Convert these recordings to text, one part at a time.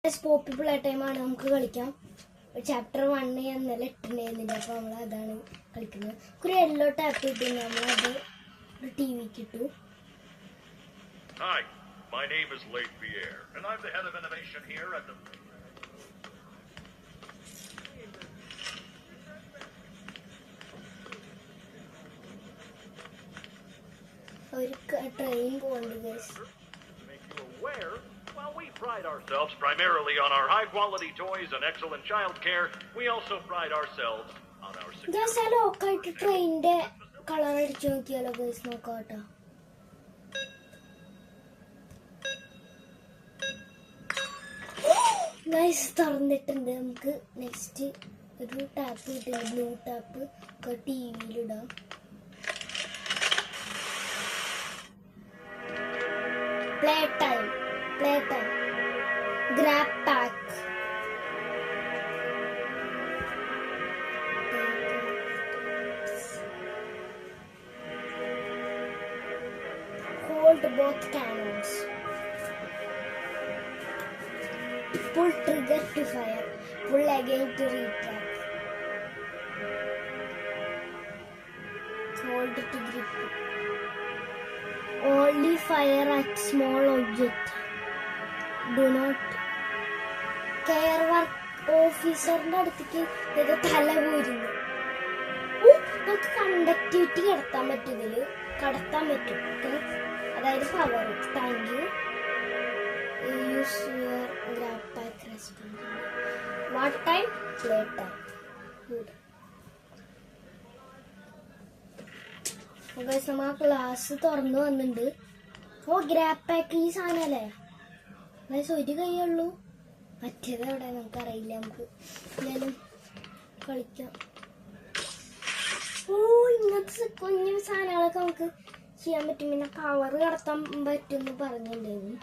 പോപ്പിൾ ടൈമാണ് നമുക്ക് കളിക്കാം. ചാപ്റ്റർ 1 എന്നല്ല ഇട്ടുണ്ടായിരുന്നില്ല, അപ്പോൾ നമ്മൾ അതാണ് കളിക്കുന്നത്. ഒരു യെല്ലോ ടാപ്പ് കിട്ടി, നമ്മളത് ഒരു ടി വിക്ക് ഇട്ടു. Hi, my name is Leif Pierre, and I'm the head of innovation here at the... ഒരു ട്രെയിൻ പോകുന്നുണ്ട് guys. Make you aware, while we pride ourselves primarily on our high-quality toys and excellent child care, we also pride ourselves on our security. Guys, ആ ലോക്കായിട്ട് ട്രെയിനിന്റെ colour അടിച്ചു നോക്കിയാലോ guys, നോക്കാട്ടോ. Guys തുറന്നിട്ടുണ്ട്. നമുക്ക് next ഒരു tap കിട്ടില്ല, blue tap ടി വിയിലിടാം. Play time grab pack. Hold both cannons. Pull trigger to fire. Pull again to retract. Hold to grip. Only fire at small object. Do not. Care work ഓഫീസറിന്റെ അടുത്തേക്ക് ഇത് തല പോയിരുന്നു. നമുക്ക് കണ്ടക്ടിവിറ്റി കടത്താൻ പറ്റും, ഇതില് കടത്താൻ പറ്റും. അതായത് power. Thank you. Use your grab pack responsible. What time? Play time. Good. നമ്മ ക്ലാസ് തുറന്നു വന്നിട്ടുണ്ട്. ഓ, ഗ്രാബ് പാക്ക് ഈ സാധനല്ലേ ഗൈസ്? ഒരു കൈയുള്ളൂ, മറ്റേത് എവിടെ നമുക്കറിയില്ല. നമുക്ക് എന്തായാലും കളിക്കാം. ഓ, ഇങ്ങനത്തെ കുഞ്ഞു സാധനങ്ങളൊക്കെ നമുക്ക് ചെയ്യാൻ പറ്റും. പിന്നെ പവർ കടത്താൻ പറ്റുമെന്ന് പറഞ്ഞിട്ടുണ്ടായിരുന്നു.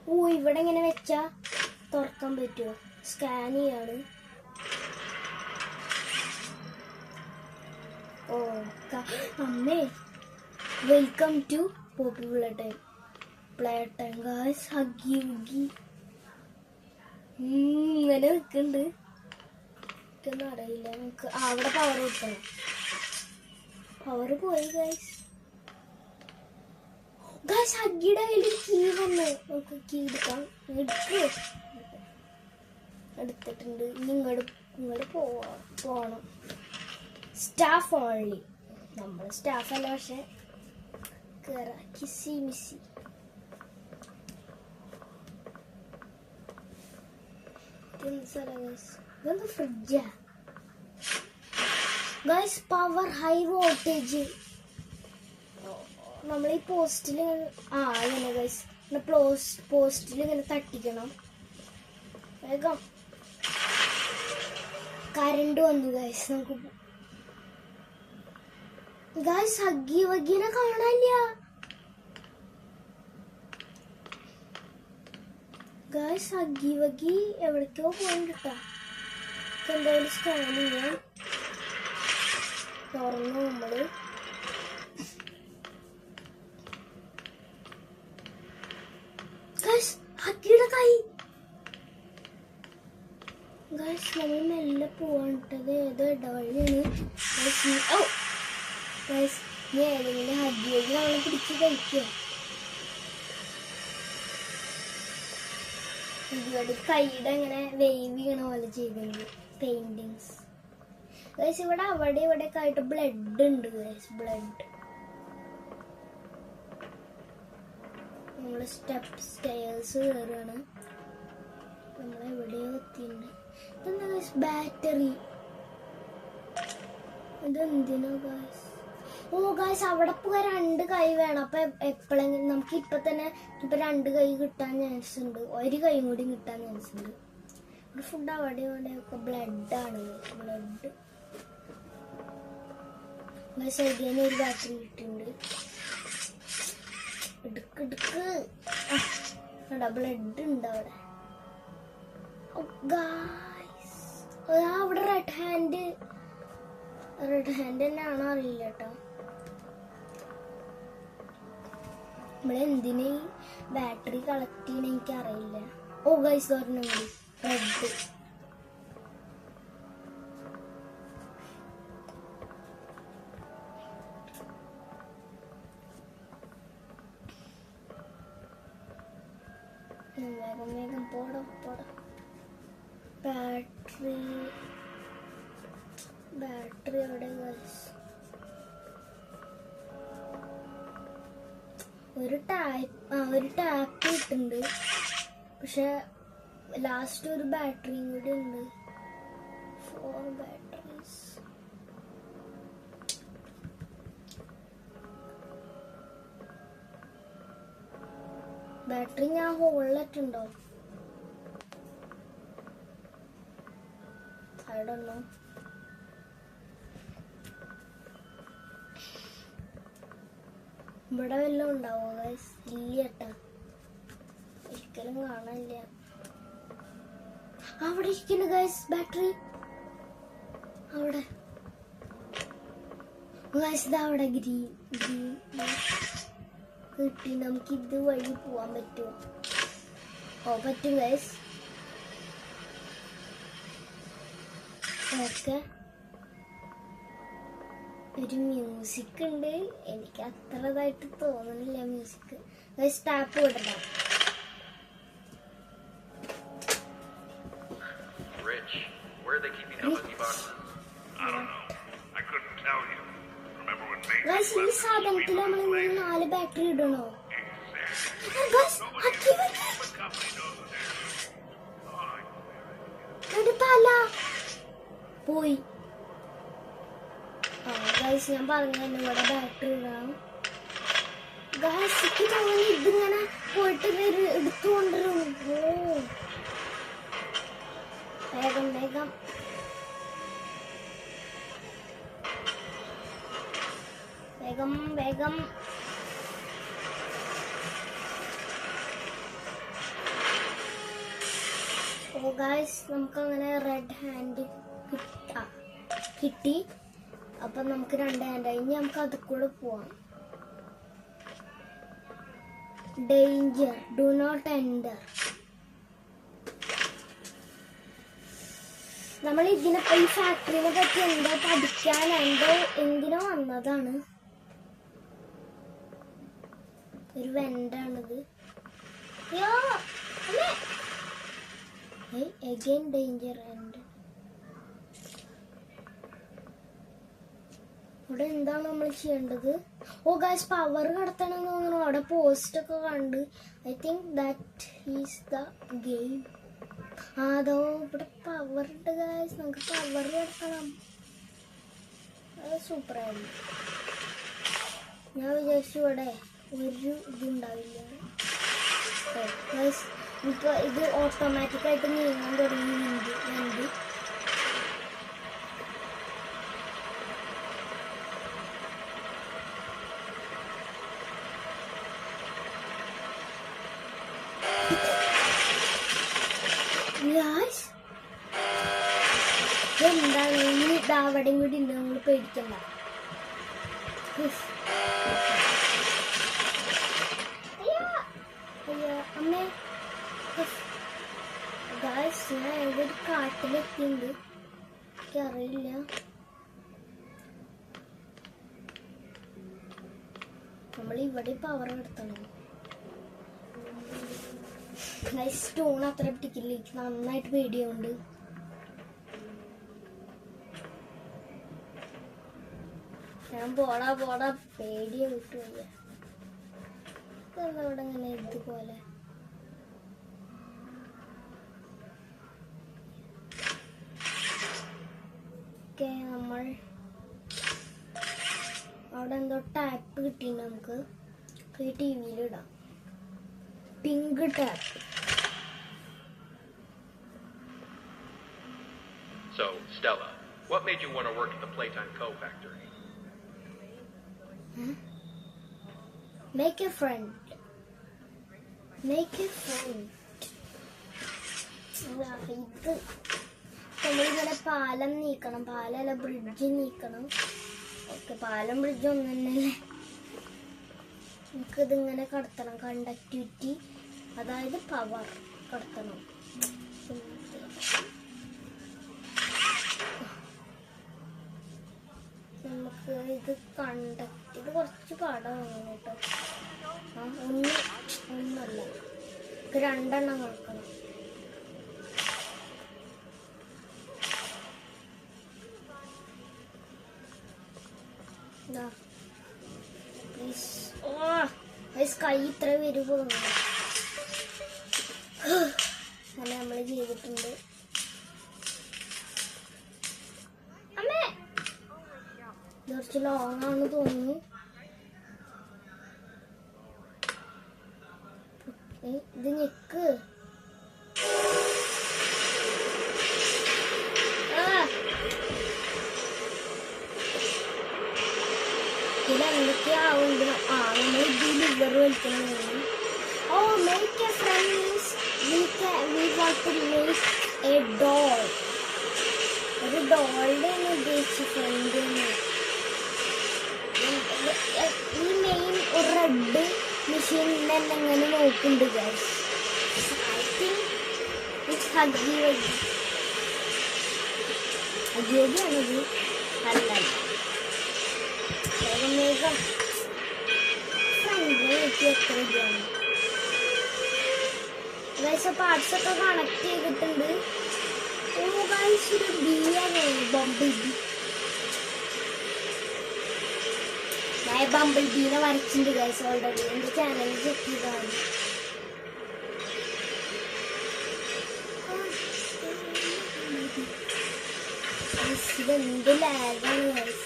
ഓ, ഇവിടെ ഇങ്ങനെ വെച്ചാ തുറക്കാൻ പറ്റുമോ? സ്കാൻ ചെയ്യാണ്. ഓ അമ്മേ, welcome to Poppy time. Play time guys. Huggy Wuggy ഇങ്ങനെ നിൽക്കുന്നുണ്ട്. എനിക്കൊന്നും അറിയില്ല. നമുക്ക് അവിടെ പവർ കിട്ടണം. പവർ പോയി ഗായ്സ്. ഗായ്സ്, ഹഗ്ഗിയുടെ കയ്യിൽ കീ വന്നു. നമുക്ക് കീ എടുക്കാം. എടുത്തിട്ടുണ്ട്. ഇനി ഇങ്ങോട്ട് പോകണം. Staff only. നമ്മൾ സ്റ്റാഫ് അല്ല, പക്ഷെ കിസി മിസ്സി. ഇതെന്ത് ഫ്രിഡ്ജാ ഗൈസ്? Power high voltage. നമ്മൾ ഈ പോസ്റ്റിൽ ഇങ്ങനെ ഗൈസ് പോസ്റ്റിൽ ഇങ്ങനെ തട്ടിക്കണം. വേഗം കറണ്ട് വന്നു ഗൈസ്. നമുക്ക് ഗൈസ് ഹഗ്ഗി വഗ്ഗിനെ കാണാനില്ല ഗൈസ്. ഹഗ്ഗി വഗ്ഗി എവിടേക്കോ പോയിട്ടാ. എന്തായാലും സ്കാൻ ചെയ്യാം. തുറന്നു നമ്മള്. ഗൈസ്, ഹഗ്ഗിയുടെ കൈ ഗൈസ്. നമ്മൾ മെല്ലെ പോവാണ്ടത് ഏതോ ഇടവഴിയാണ് ഗൈസ്. ഇനി ഏതെങ്കിലും ഹഗ്ഗി വഗ്ഗി നമ്മളെ പിടിച്ച് കഴിക്കുക. ഇവിടെ കൈയുടെ ഇങ്ങനെ വേവ് ചെയ്യണ പോലെ ചെയ്തിട്ടുണ്ട് പെയിന്റിങ്സ് ഗൈസ്. ഇവിടെ അവിടെ ഒക്കെ ആയിട്ട് ബ്ലഡ് ഉണ്ട് ഗൈസ്. ബ്ലഡ്. നമ്മള് സ്റ്റെയർസ് കയറുകയാണ്. നമ്മളെവിടെയോ എത്തിയിട്ടുണ്ട്. ഇതെന്താ ഗൈസ്? ബാറ്ററി. ഇതെന്തിനോ ഗൈസ്? ഓ ഗൈസ്, അവിടെ പോകാൻ 2 കൈ വേണം. അപ്പൊ എപ്പോഴെങ്കിലും നമുക്ക് ഇപ്പൊ തന്നെ 2 കൈ കിട്ടാൻ ചാൻസ് ഉണ്ട്. 1 കൈ കൂടി കിട്ടാൻ ചാൻസ് ഉണ്ട്. ഇവിടെ ഫുഡ് അവിടെ ഒക്കെ ബ്ലഡ് ആണ്. Blood guys. അതിന് ഒരു ബാറ്ററി കിട്ടുന്നുണ്ട്. എടുക്ക്. ബ്ലഡ് ഉണ്ട് അവിടെ ഗൈസ്. അവിടെ റെഡ് ഹാൻഡ് തന്നെയാണോ അറിയില്ല കേട്ടോ. നമ്മളെന്തിന് ബാറ്ററി കളക്ട് ചെയ്യണ എനിക്കറിയില്ല. ഓ ഗൈസ് ഒരെണ്ണം കൂടി റെഡ്. വേഗം വേഗം പോടാ പോടാ. ബാറ്ററി എവിടെ ഗൈസ്? ഒരു ടാപ്പ് കിട്ടുന്നുണ്ട്, പക്ഷെ ലാസ്റ്റ് ഒരു ബാറ്ററിയും കൂടി ഉണ്ട്. 4 ബാറ്ററീസ്. ബാറ്ററി ഞാൻ ഹോളിലിട്ടുണ്ടോ? I don't know. ഇവിടെ വല്ലതും ഉണ്ടാവോ ഗൈസ്? ഇല്ല കേട്ടാ, ഒരിക്കലും കാണാനില്ല. അവിടെ ഇരിക്കുന്നു ഗൈസ് ബാറ്ററി. അവിടെ ഗൈസ് ഇതാ അവിടെ ഗ്രീൻ കിട്ടി. നമുക്ക് ഇത് വഴി പോവാൻ പറ്റുമോ? ഓ പറ്റും ഗൈസ്. ഓക്കെ, ഒരു മ്യൂസിക് ഉണ്ട്. എനിക്ക് അത്രതായിട്ട് തോന്നുന്നില്ല മ്യൂസിക്. ഗൈസ് ടാപ്പ് വിടണം. Rich, where are they keeping the monkey boxes? I don't know. I couldn't tell you. Remember when Mason guys ഈ left സാധനത്തിൽ നമ്മൾ 4 ബാറ്ററി ഇടണോ? Exactly. Guys The company knows theirs. Oh, തല പോയി. Guys ഞാൻ പറഞ്ഞു തന്നെ ഇവിടെ ബാറ്ററി ഇടാം. ഗൈസ് എനിക്ക് തോന്നി ഇതിങ്ങനെ പോയിട്ട് എടുത്തുകൊണ്ടിരും. വേഗം വേഗം വേഗം വേഗം. ഓ ഗൈസ് നമുക്ക് അങ്ങനെ റെഡ് ഹാൻഡ് കിട്ടി. അപ്പൊ നമുക്ക് 2 ഹാൻഡായി. ഇനി നമുക്ക് അത് കൂടെ പോവാം. Danger, do not enter. നമ്മൾ ഈ ഫാക്ടറിനെ പറ്റി എന്തോ പഠിക്കാൻ എന്തിനോ വന്നതാണ്. ഒരു വെന്റാണിത്. Again danger end. ഇവിടെ എന്താണ് നമ്മൾ ചെയ്യേണ്ടത്? ഓ ഗൈസ് പവർ കടത്തണം തോന്നുന്നു. അവിടെ പോസ്റ്റ് ഒക്കെ കണ്ട്. I think that is the game. അതോ ഇവിടെ പവർ ഉണ്ട് ഗൈസ്. നമുക്ക് പവർ കടത്തണം. അത് സൂപ്പറായിരുന്നു. ഞാൻ വിചാരിച്ചു ഇവിടെ ഒരു ഇതുണ്ടാവില്ല. ഗൈസ് ഇപ്പൊ ഇത് ഓട്ടോമാറ്റിക്കായിട്ട് നീങ്ങാൻ തുടങ്ങി. വണ്ടി എന്താണ് ഇനി ഇതവിടെയും കൂടി ഉണ്ട്. നമ്മൾ പേടിക്കണ്ട. അമ്മേ ഗായ്സ് ഞാൻ ഏതൊരു കാട്ടിലെത്തിണ്ട്. എനിക്കറിയില്ല. നമ്മൾ ഇവിടെ പവർ എടുത്തണം. ഗായ്സ് സ്റ്റോൺ അത്ര പിടിക്കില്ല. എനിക്ക് നന്നായിട്ട് പേടിയുണ്ട്. ഞാൻ പോടാ പേടിയെ വിട്ടുപോയ. ഇവിടെ ഇങ്ങനെ ഇതുപോലെ നമ്മൾ അവിടെ എന്തോ ടാപ്പ് കിട്ടി. നമുക്ക് ഈ ടി വിയിലിടാം. Pink tap. So, Stella, what made you want to work at the Playtime Co. factory? Make a friend. Make a friend. ഇത് നമ്മളിങ്ങനെ പാലം നീക്കണം. പാലല്ല, ബ്രിഡ്ജ് നീക്കണം. ഓക്കെ, പാലം ബ്രിഡ്ജ് ഒന്ന് തന്നെയല്ലേ. നമുക്കിതിങ്ങനെ കടത്തണം. കണ്ടക്ടിവിറ്റി, അതായത് പവർ കടത്തണം. നമുക്ക് ഇത് ഇത് കുറച്ച് പാടാണ് കേട്ടോ. ഒന്നല്ല, രണ്ടെണ്ണം കൊടുക്കണം. കൈ ഇത്ര വരുമ്പോ അങ്ങനെ നമ്മൾ ചെയ്തിട്ടുണ്ട്. അമ്മേ കുറച്ച് ലോങ് ആണെന്ന് തോന്നുന്നു. ഇത് ഞെക്ക്. ഇതിലെന്തൊക്കെയാവുണ്ട്. നമ്മൾ ഇത് ലിവർ വലിക്കണം. ഓ make a friend means we want to make a doll. ഒരു ഡോളിന്റെ ഉദ്ദേശിച്ച ഫ്രണ്ട്. ഈ മെയിൻ ഒരു റെഡ് മെഷീൻ തന്നെ ഇങ്ങനെ നോക്കുന്നുണ്ട് guys. I think it's Huggy Wuggy. ഹഗ്ഗിയാണത്. അല്ല വേഗം വേഗം ഫ്രണ്ടിലേക്ക് എത്ര ഇതാണ് ഗൈസ്. പാർട്സ് ഒക്കെ കണക്ട് ചെയ്തിട്ടുണ്ട്. ഓ ഗൈസ്, ഒരു ബിയാണ് ബംബിൾ ബി. ഞാൻ ബംബിൾ ബീനെ വരച്ചിട്ടുണ്ട് ഗൈസ് ഓൾറെഡി. എൻ്റെ ചാനലിൽ ചെക്ക് ചെയ്താണ്. ഇതെന്ത് ലാഗാണ് ഗൈസ്.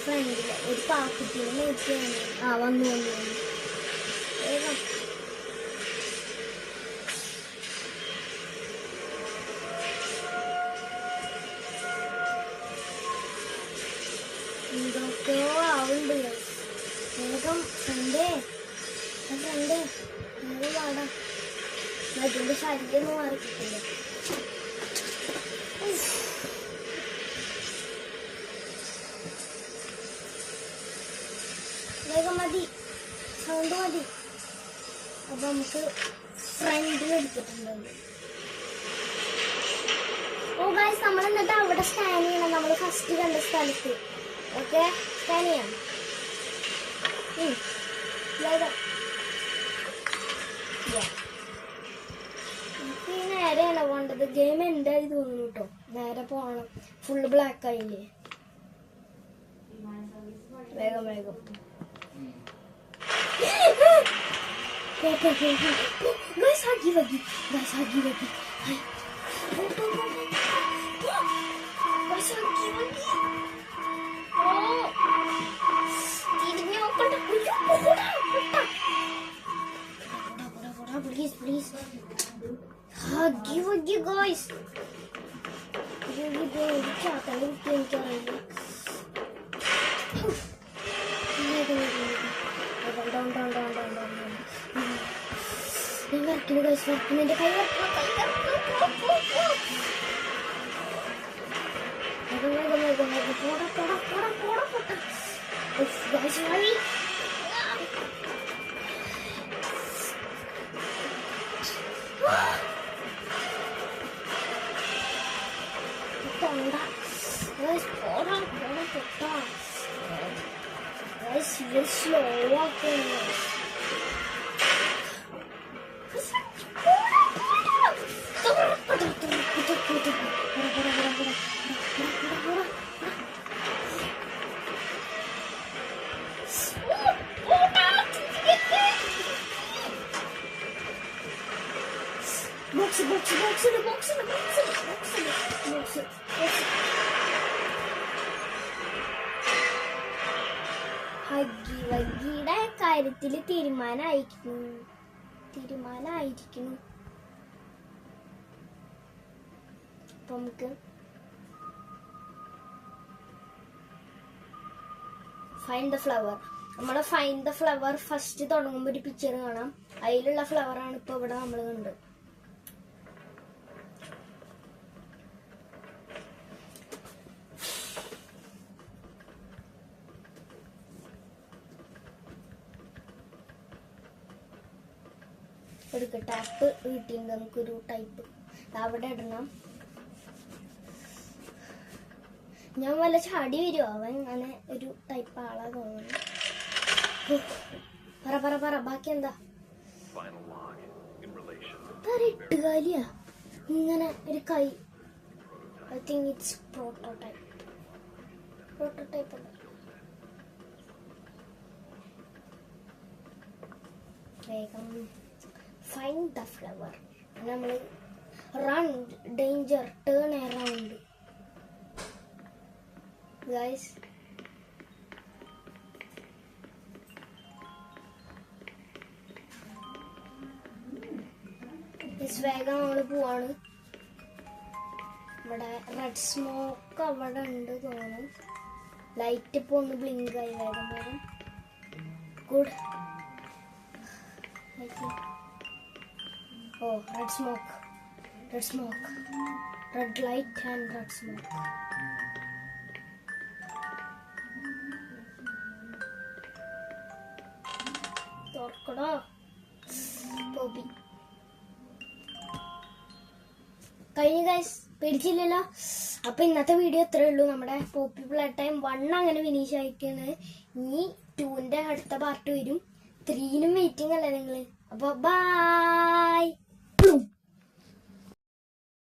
ഫ്രണ്ടില് ഒരു പാക്കറ്റിന് നോക്കിയാണ്. വന്നു വേഗം. എന്തൊക്കെയോ ആവുന്നുണ്ട് ഗൈസ്. വേഗം ഫ്രണ്ടേ വേഗം പാടാം. അതിൻ്റെ ശരീരം മാറി കിട്ടില്ല. വേഗം മതി, സൗണ്ട് മതി. അപ്പൊ നമുക്ക് ഫ്രണ്ടിൽ എടുത്തിട്ടുണ്ട്. ഓ ഗൈസ്, നമ്മൾ എന്നിട്ട് അവിടെ സ്കാൻ ചെയ്യണം. നമ്മൾ ഫസ്റ്റ് കണ്ട സ്ഥലത്ത്. ഓക്കെ, സ്കാൻ ചെയ്യാം. നമുക്ക് ഈ നേരെയാണ് പോകേണ്ടത്. ഗെയിം എന്തായി തോന്നുന്നു കേട്ടോ. നേരെ പോകണം. ഫുള്ള് ബ്ലാക്ക് ആയില്ലേ. വേഗം വേഗം. Please, please. Huggy wuggy guys. Really big. What are you doing? Down. Working guys, working in the fire. Guys, hurry. Guys, we're slow walking. ഹഗ്ഗി വഗ്ഗിയുടെ കാര്യത്തിൽ തീരുമാനമായിരിക്കുന്നു. അപ്പൊ നമുക്ക് ഫൈൻഡ് ദ ഫ്ലവർ. നമ്മളെ ഫൈൻഡ് ദ ഫ്ലവർ ഫസ്റ്റ് തുടങ്ങുമ്പോൾ ഒരു picture കാണാം. അതിലുള്ള flower ആണ് ഇപ്പൊ ഇവിടെ നമ്മൾ കണ്ടത്. എടുക്കുക. ടാപ്പ് കിട്ടിയിട്ടുണ്ട് നമുക്കൊരു ടൈപ്പ്. അവിടെ ഇടണം. ഞാൻ വല്ല ചാടി വരുമോ? അവൻ അങ്ങനെ ഒരു ടൈപ്പ് ആളാ തോന്നുന്നു. പറ ബാക്കി എന്താ? Final log in relation. എട്ടുകാലിയാ ഇങ്ങനെ ഒരു കൈ. ഐ തിങ്ക് ഇറ്റ്സ് പ്രോട്ടോടൈപ്പ് അല്ല. വേഗം ഫൈൻഡ് ദ ഫ്ലവർ. നമ്മൾ run danger turn around guys. വേഗം നമ്മള് പോവാണ്. ഇവിടെ റെഡ് സ്മോക്ക് അവിടെ ഉണ്ട് തോന്നുന്നു. ലൈറ്റ് ഇപ്പൊ ഒന്ന് ബ്ലിങ്ക് ആയി. വേഗം ഗുഡ്. ഓ red smoke, red light and red smoke. തുറക്കടോ പോപ്പി. കഴിഞ്ഞ ഗൈസ്, പേടിച്ചില്ലല്ലോ. അപ്പൊ ഇന്നത്തെ വീഡിയോ ഇത്രേ ഉള്ളൂ. നമ്മുടെ പോപ്പി ബ്ലഡ് ടൈം 1 അങ്ങനെ ഫിനിഷ് ആയിക്കുന്നത്. ഇനി 2ന്റെ അടുത്ത പാർട്ട് വരും. 3നും വെയിറ്റിംഗ് അല്ലേ നിങ്ങള്? അപ്പൊ ബൈ.